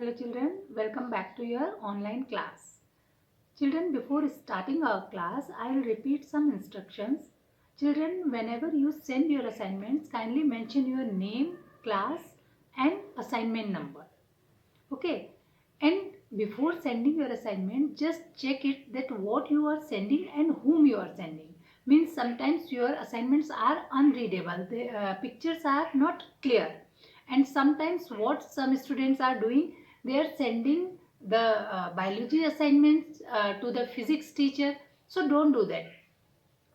Hello children, welcome back to your online class. Children, before starting our class, I will repeat some instructions. Children, whenever you send your assignments, kindly mention your name, class and assignment number. Okay, and before sending your assignment, just check it that what you are sending and whom you are sending. Means sometimes your assignments are unreadable, the pictures are not clear, and sometimes what some students are doing, they are sending the biology assignments to the physics teacher. So don't do that.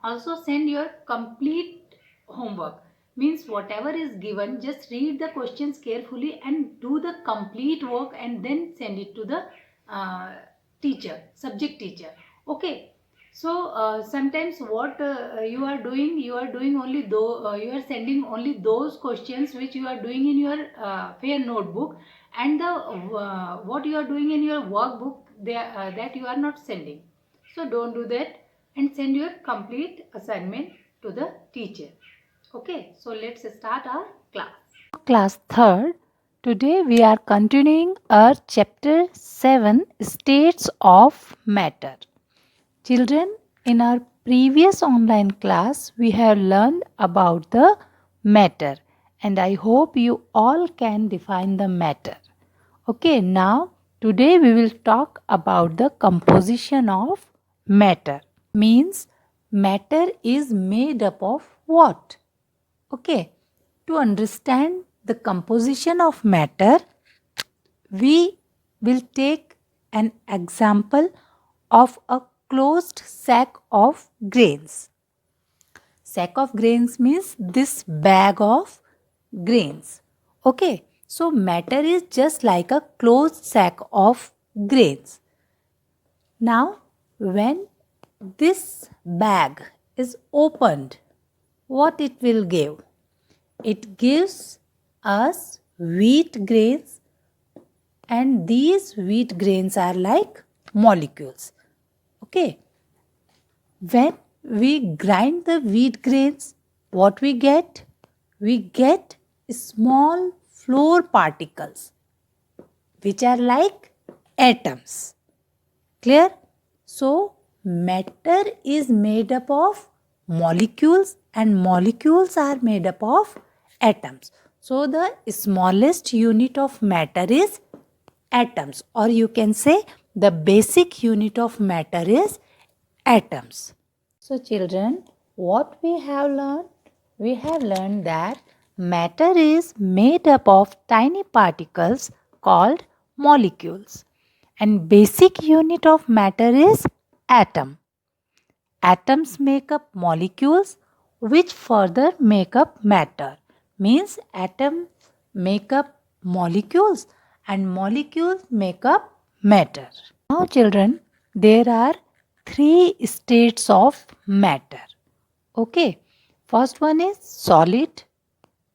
Also send your complete homework. Means whatever is given, just read the questions carefully and do the complete work and then send it to the uh, teacher, subject teacher. Okay. So sometimes what you are doing only though you are sending only those questions which you are doing in your fair notebook, and the what you are doing in your workbook, that you are not sending. So don't do that and send your complete assignment to the teacher. Okay, so let's start our class. Class 3rd. Today we are continuing our chapter 7 States of Matter. Children, in our previous online class we have learned about the matter, and I hope you all can define the matter. Okay, now today we will talk about the composition of matter. Means matter is made up of what? Okay, to understand the composition of matter, we will take an example of a closed sack of grains. Sack of grains means this bag of grains. Okay, so matter is just like a closed sack of grains. Now, when this bag is opened, what it will give? It gives us wheat grains, and these wheat grains are like molecules. Okay. When we grind the wheat grains, what we get? We get small flour particles which are like atoms. Clear? So, matter is made up of molecules and molecules are made up of atoms. So, the smallest unit of matter is atoms, or you can say the basic unit of matter is atoms. So, children, what we have learned? We have learned that matter is made up of tiny particles called molecules, and basic unit of matter is atom. Atoms make up molecules which further make up matter. Means atom make up molecules and molecules make up matter. Now children, there are three states of matter. Okay. First one is solid.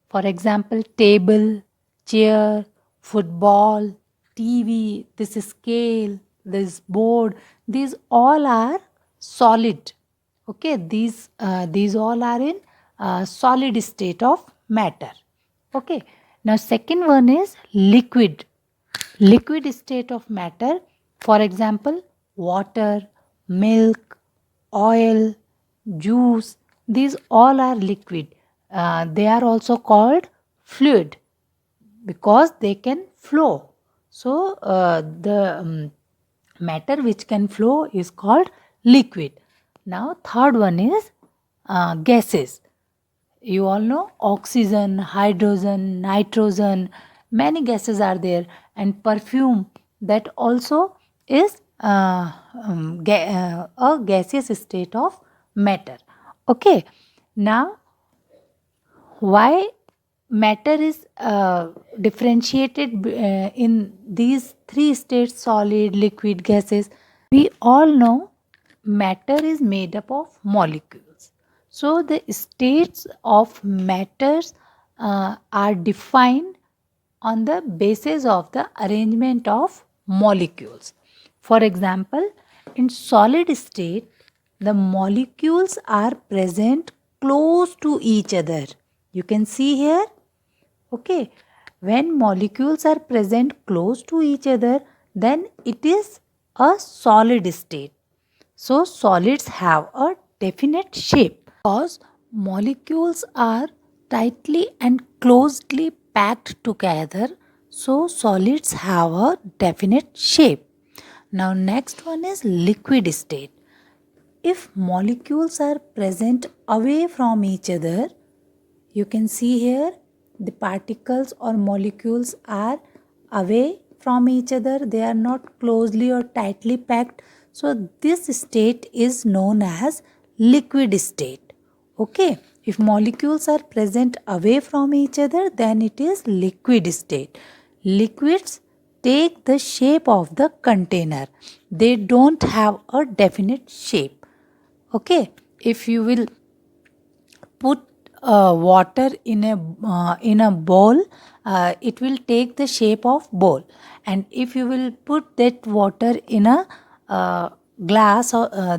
For example, table, chair, football, TV, this scale, this board, these all are solid. Okay, these all are in solid state of matter. Okay, now second one is liquid. Liquid state of matter, for example, water, milk, oil, juice, these all are liquid. They are also called fluid because they can flow. So, the matter which can flow is called liquid. Now, third one is gases. You all know oxygen, hydrogen, nitrogen, many gases are there, and perfume, that also is a gaseous state of matter. Okay, now why matter is differentiated in these three states: solid, liquid, gases? We all know matter is made up of molecules. So the states of matters are defined on the basis of the arrangement of molecules. For example, in solid state, the molecules are present close to each other. You can see here. Okay. When molecules are present close to each other, then it is a solid state. So solids have a definite shape because molecules are tightly and closely packed together. So solids have a definite shape. Now next one is liquid state. If molecules are present away from each other, you can see here the particles or molecules are away from each other. They are not closely or tightly packed. So this state is known as liquid state. Okay. If molecules are present away from each other, then it is liquid state. Liquids take the shape of the container. They don't have a definite shape. Okay. If you will put water in a bowl, it will take the shape of bowl, and if you will put that water in a glass,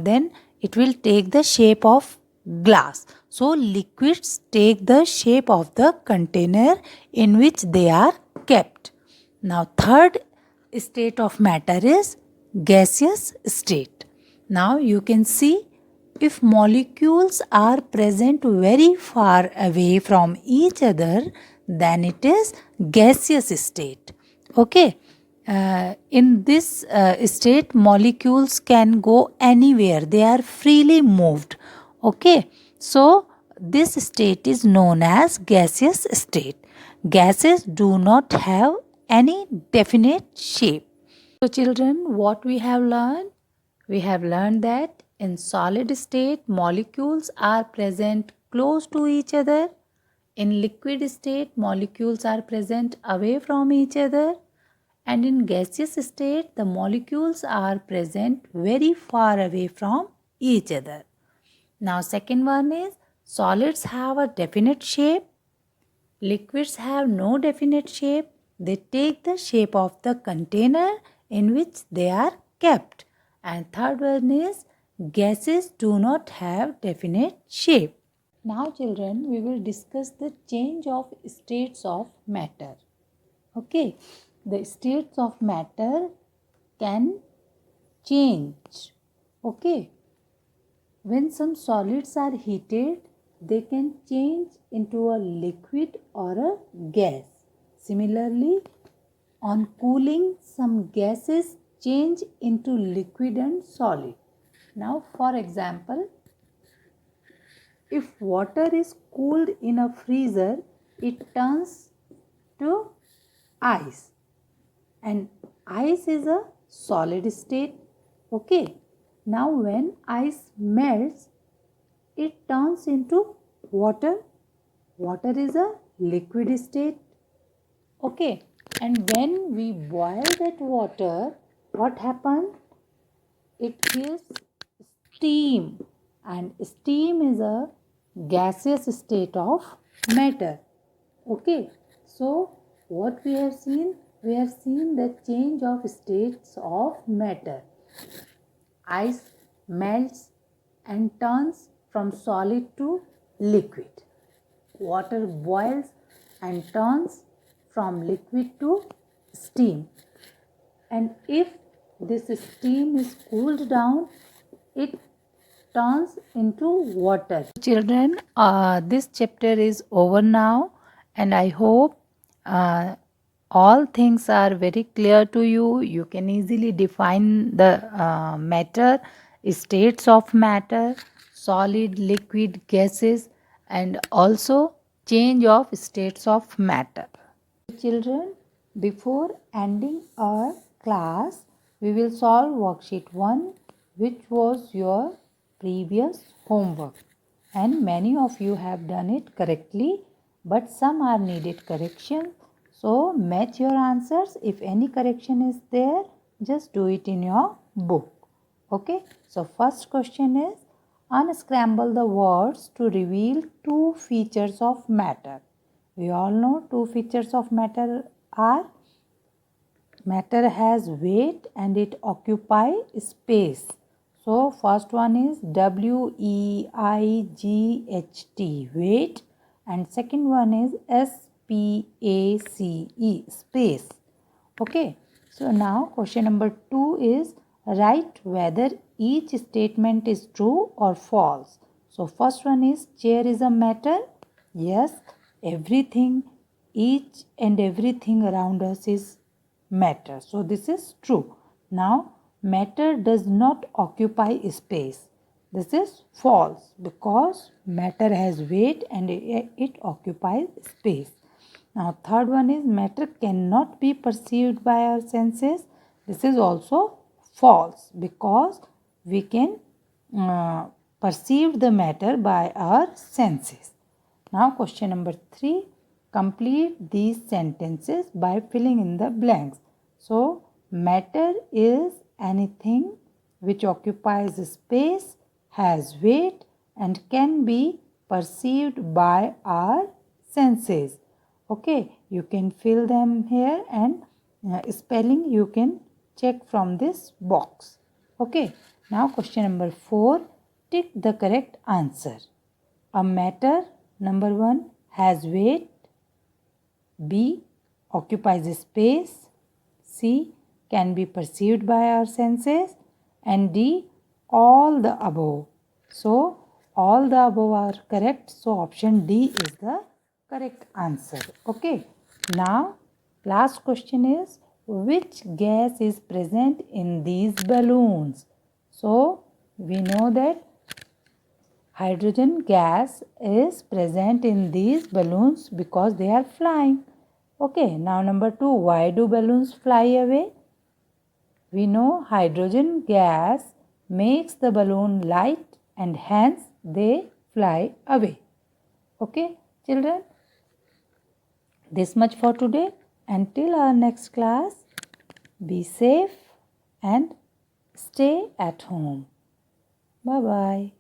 then it will take the shape of glass. So liquids take the shape of the container in which they are kept. Now third state of matter is gaseous state. Now you can see, if molecules are present very far away from each other, then it is gaseous state. Okay. In this state, molecules can go anywhere. They are freely moved. Okay. So this state is known as gaseous state. Gases do not have any definite shape. So children, what we have learned? We have learned that in solid state, molecules are present close to each other. In liquid state, molecules are present away from each other. And in gaseous state, the molecules are present very far away from each other. Now, second one is solids have a definite shape. Liquids have no definite shape. They take the shape of the container in which they are kept. And third one is gases do not have definite shape. Now children, we will discuss the change of states of matter. Okay, the states of matter can change. Okay, when some solids are heated, they can change into a liquid or a gas. Similarly, on cooling, some gases change into liquid and solid. Now, for example, if water is cooled in a freezer, it turns to ice, and ice is a solid state. Okay. Now, when ice melts, it turns into water. Water is a liquid state. Okay. And when we boil that water, what happens? It gives steam, and steam is a gaseous state of matter. Okay. So what we have seen? We have seen the change of states of matter. Ice melts and turns from solid to liquid. Water boils and turns from liquid to steam. And if this steam is cooled down, it turns into water. Children, this chapter is over now, and I hope all things are very clear to you. You can easily define the matter, states of matter, solid, liquid, gases, and also change of states of matter. Children, before ending our class, we will solve worksheet 1, which was your previous homework. And many of you have done it correctly, but some are needed correction. So match your answers. If any correction is there, just do it in your book. Okay. So first question is, unscramble the words to reveal two features of matter. We all know two features of matter are: matter has weight and it occupies space. So first one is WEIGHT, weight, and second one is SPACE, space. Okay, so now question number 2 is write whether each statement is true or false. So first one is chair is a matter. Yes, everything, each and everything around us is matter. So this is true. Now matter does not occupy space. This is false because matter has weight and it occupies space. Now third one is matter cannot be perceived by our senses. This is also false because we can perceive the matter by our senses. Now question number 3, complete these sentences by filling in the blanks. So matter is anything which occupies space, has weight and can be perceived by our senses. Okay, you can fill them here and spelling you can check from this box. Okay, now question number 4, tick the correct answer. A matter, number 1, has weight. B, occupies space. C, can be perceived by our senses. And D, all the above. So, all the above are correct. So, option D is the correct answer. Okay. Now, last question is, which gas is present in these balloons? So, we know that hydrogen gas is present in these balloons because they are flying. Okay, now number 2, why do balloons fly away? We know hydrogen gas makes the balloon light and hence they fly away. Okay, children, this much for today. Until our next class, be safe and stay at home. Bye-bye.